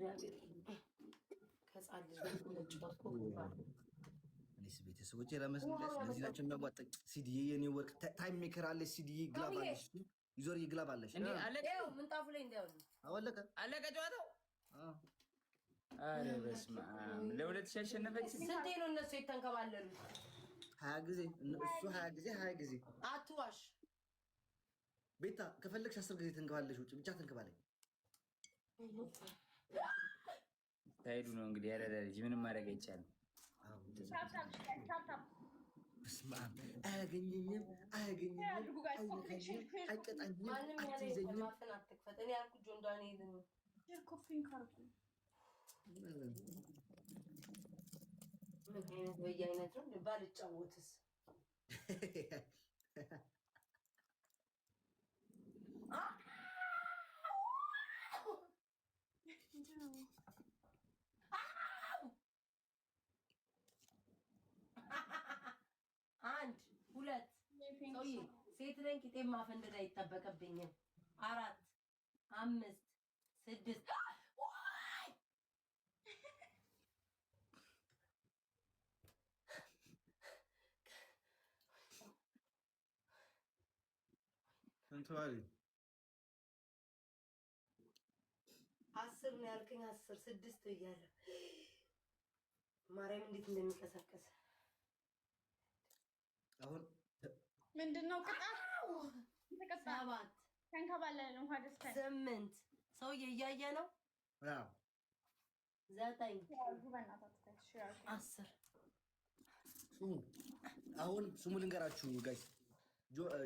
እግዚአብሔር ከጻል ልጅ እኔስ ቤተሰቦቼ ለመስለስ ለዚህ ናቸው የሚያዋጣኝ። ሲዲዬ የኔ ወርቅ ታይም ሜከር አለሽ። ሲዲዬ ግላብ አለሽ፣ ይዞር ይግላብ አለሽ። እንዴ አለቀ። ምንጣፉ ላይ እንዳይሆን አለቀ አለቀ ጨዋታው። አረ በስመ አብ ለሁለት ሺህ አሸነፈች። ስንቴ ነው እነሱ የተንከባለሉት? 20 ጊዜ እሱ 20 ጊዜ አትዋሽ። ቤታ ከፈለግሽ 10 ጊዜ ተንከባለሽ። ውጭ ብቻ ተንከባለኝ። ታይዱ ነው እንግዲህ ያረዳ ልጅ ምንም ማድረግ አይቻልም። በስመ አብ አያገኘኝም፣ አይቀጣኝም፣ አትይዘኝም። እኔ ያልኩት ጆን ዳንኤል ነው። ምን አይነት በየአይነት ነው ባልጫወትስ? አንድ ሁለት ሰውዬ ሴት ነኝ። ቂጤን ማፈንደድ አይጠበቅብኝም። 4 5 6 እንተዋል 10 ነው ያልከኝ። 10 6 እያለ ማርያም እንዴት እንደሚቀሰቀስ አሁን ምንድነው ቅጣት? 7 ተንከባለለ እንኳን ደስ ታዲያ 8 ሰውዬ እያየ ነው። 9 10 አሁን ስሙ ልንገራችሁ ጋይስ።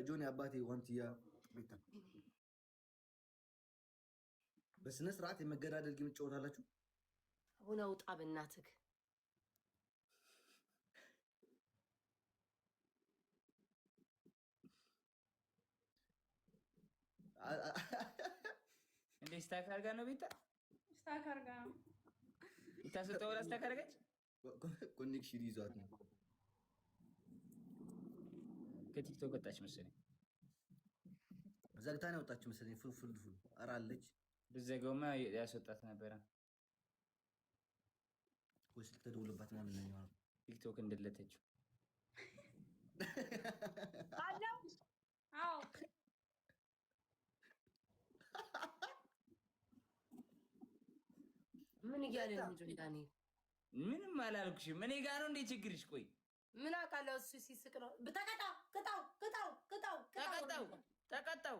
ጆኒ አባቴ ዋንትያ ቤታ በስነ ስርዓት የመገዳደል ጌም ትጫወታላችሁ። አሁን አውጣ በእናትህ። እንዴ ስታክ አድርጋ ነው ቤታ? ስታክ አድርጋ ነው ቤታ ስትወራ ስታክ አድርጋች። ኮኔክሽን ይዟት ነው። ከቲክቶክ ወጣች መሰለኝ። ዘግታ ነው ወጣች መሰለኝ። ፉል አራለች። ብዘገውማ ያስወጣት ነበረ። ወይስ ተደውሎባት ምናምን ነው ቲክቶክ እንደለተችው አለው። አዎ ምን እያለ ነው ጆን ዳንኤል? ምንም አላልኩሽም። እኔ ጋር ነው እንዴ ችግርሽ? ቆይ ምን አውቃለሁ። እሱ ሲስቅ ነው። ተቀጣው።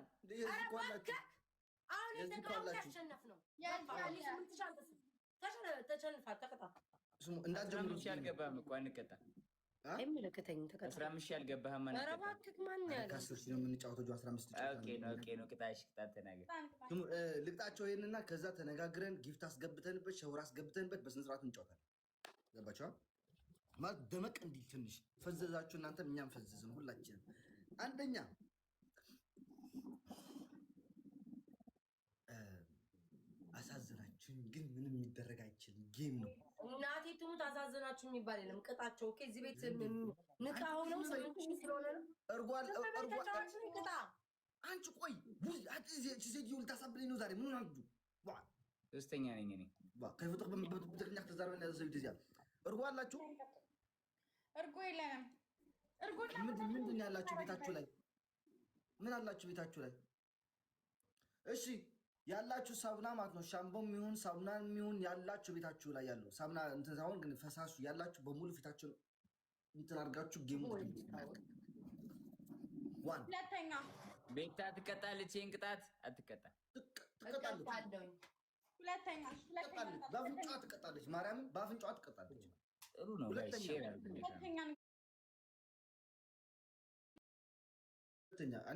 አሁን የተቃውሞ ያሸነፍ ነው። ተሸንፋል። ተቀጣ። እንዳትጀምሩ አልገባህም እኮ አንቀጣ። አይመለከተኝም። ተቀጣ። 15 አልገባህም ማለት ነው። ኧረ እባክህ ማን ያለ ከ10 ሺህ ነው የምንጫወተው። 15 ኦኬ ነው። ቅጣሽ ቅጣት ተናገር። ልቅጣቸው ይሄንና ከዛ ተነጋግረን ጊፍት አስገብተንበት ሸውር አስገብተንበት በስነ ስርዓት እንጫወታለን። ገባችኋል? ማለት ደመቅ እንዲል ትንሽ ፈዘዛችሁ እናንተም እኛም ፈዘዝን ሁላችንም። አንደኛ አሳዘናችሁኝ፣ ግን ምንም የሚደረግ አይችልም። ጌም ነው። እናቴ ትሙት አሳዘናችሁ የሚባል የለም። ቅጣቸው። ኦኬ እዚህ ቤት ንቃ ሆነው ስለሆነ ነው። እርጓል ቅጣ። አንቺ ቆይ ሴትዮ ልታሳብለኝ ነው ዛሬ። ምን ናዱ? ሶስተኛ ነኝ እኔ ከፍጥቅ በምትቅኛት ተዛርበን ያዘሰው ይደዚያ እርጎ አላችሁ? እርጎ የለንም። እርጎ ምንድን ያላችሁ ቤታችሁ ላይ? ምን አላችሁ ቤታችሁ ላይ? እሺ ያላችሁ ሳሙና ማለት ነው። ሻምቦም ይሁን ሳሙና ይሁን ያላችሁ ቤታችሁ ላይ ያለው ሳሙና እንትን ሳይሆን ግን ፈሳሹ ያላችሁ በሙሉ ፊታችሁ እንትን አድርጋችሁ ጌሙ ሁለተኛ ቤታ ትቀጣለች። ይሄን ቅጣት አትቀጣ ትቀጣለች። ሁለተኛ በአፍንጫዋ ትቀጣለች። ማርያምን በአፍንጫዋ ትቀጣለች። ጥሩ ነው። ሁለተኛ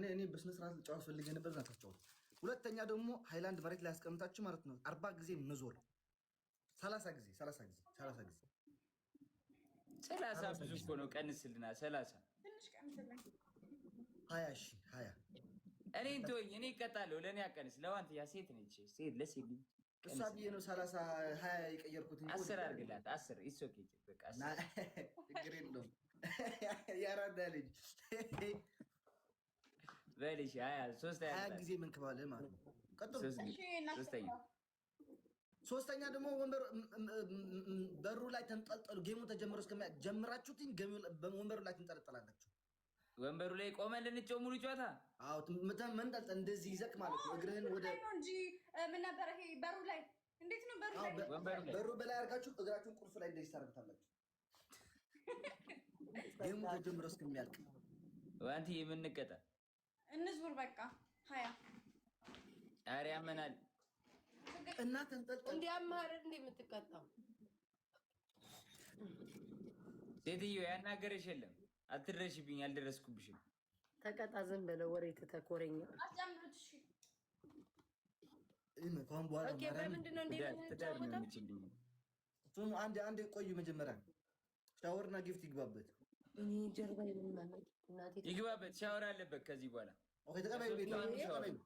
እኔ በስነ ስርዓት ልጫወት ፈልጌ ነበር። ናታቸው ሁለተኛ ደግሞ ሃይላንድ መሬት ላይ ያስቀምጣችሁ ማለት ነው። 40 ጊዜ መዞር 30 ጊዜ 30 ብዙ እኮ ነው። ቀንስልና 30 ትንሽ ቀንስልኝ። 20 እኔ እንተወኝ። እኔ እቀጣለሁ። ለእኔ አቀንስ። ለዋንትያ ሴት ነች። ሴት ለሴት ልጅ እሷ ብዬ ነው 30 20 የቀየርኩት። 10 አድርግላት። 10 ኢትስ ኦኬ። በቃ ችግር የለውም። ያራዳ ልጅ በልሽ 20 ጊዜ መንከባለ ማለት ነው። ቀጥሉ። ሶስተኛ ደግሞ ወንበር በሩ ላይ ተንጠልጠሉ። ጌሙ ተጀምሮ ጀምራችሁት ወንበሩ ላይ ትንጠለጠላላችሁ። ወንበሩ ላይ ቆመን ልንጮህ ሙሉ ጨዋታ። አዎ መንጠልጠል እንደዚህ ይዘቅ ማለት ነው። እግርህን ወደ እንጂ ምን ነበር ይሄ በሩ ላይ እንዴት ነው በሩ ላይ በሩ በላይ አድርጋችሁ እግራችሁን ቁልፍ ላይ እንደዚህ ታደርጉታላችሁ። ጌሙ ተጀምሮ እስከሚያልቅ ዋንቲ የምንቀጣ እንዝቡር በቃ 20 ኧረ ያመናል እና ተንጠልጠል እንዴ አማረ እንዴ የምትቀጣው ሴትዮ ያናገረሽ የለም። አትድረሽብኝ፣ አልደረስኩብሽም። ተቀጣ ዝም ብለው ወሬ ተተኮረኛ አስጀምሩት። እሺ ከአሁን በኋላ ኦኬ። በምንድን ነው እንዴ የምንጫወተው? አንዴ ቆዩ። መጀመሪያ ሻወርና ጊፍት ይግባበት። እኔ ጀርባ ይልማል እናቴ ይግባበት። ሻወር አለበት ከዚህ በኋላ። ኦኬ ተቀበዩ። ቤት ተቀበዩ።